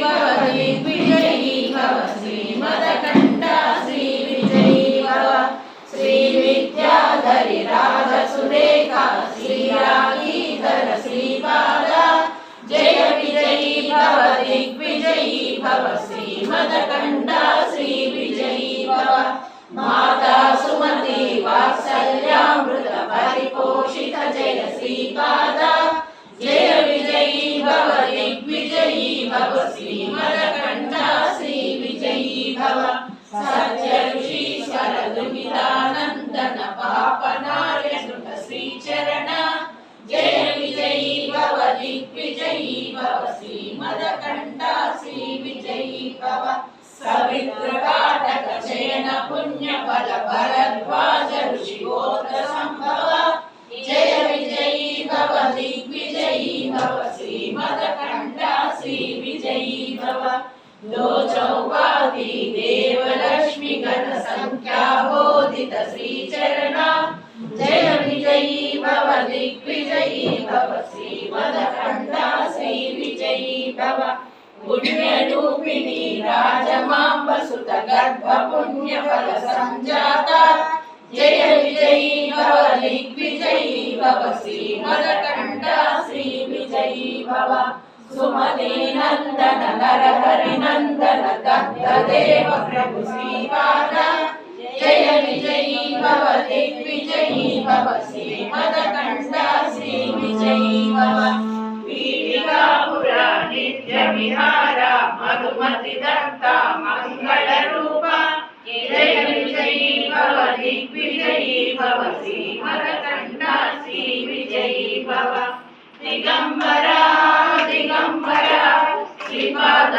भव दिग्विजयी भव श्रीमदकण्ठा श्रीविजयी भव श्रीविद्याधरी राजसुरेखा श्रीरागीधर श्रीपादा जय विजयी भव दिग्विजयी भव श्रीमदकण्ठा श्रीविजयी भव माता सुमति वात्सल्यामृत परिपोषित जय श्रीपादा जय विजयी भव दिग्विजयी भव श्रीमदकण्ठा श्रीविजयी भव सत्य ऋषीश्वर दुमितानन्दन पापनार्यसुत श्रीचरण जय विजयी भव दिग्विजयी भव श्रीमदकण्ठा श्रीविजयी भव सवित्रकाटक शयन पुण्य फल भरद्वाज ऋषि गोत्र संभव जय विजयी भव दिग्विजयी भव श्रीमदकण्ठा श्रीविजयी भव दो चौपादी देवलक्ष्मी गण संख्या बोधित श्रीचरण जय विजयी भव दिग्विजयी भव श्रीमदकण्ठा श्रीविजयी भव पुण्यरूपिणी राजमाम्बसुत गर्भ पुण्य फल संजाता जय विजयी भव दिग्विजयी भव श्रीमदकण्ठा श्रीविजयी भव सुमति नंदन नरहरि नंदन दत्त देव प्रभु श्रीपादा जय विजयी भव दिग्विजयी भव श्रीमदकण्ठा श्रीविजयी भव पीठिकापुरा नित्य विहारा मधुमति दत्ता मंगल रूपा जय विजयी भव दिग्विजयी भव श्रीमदकण्ठा श्रीविजयी भव दिगंबरा दिगंबरा श्रीपाद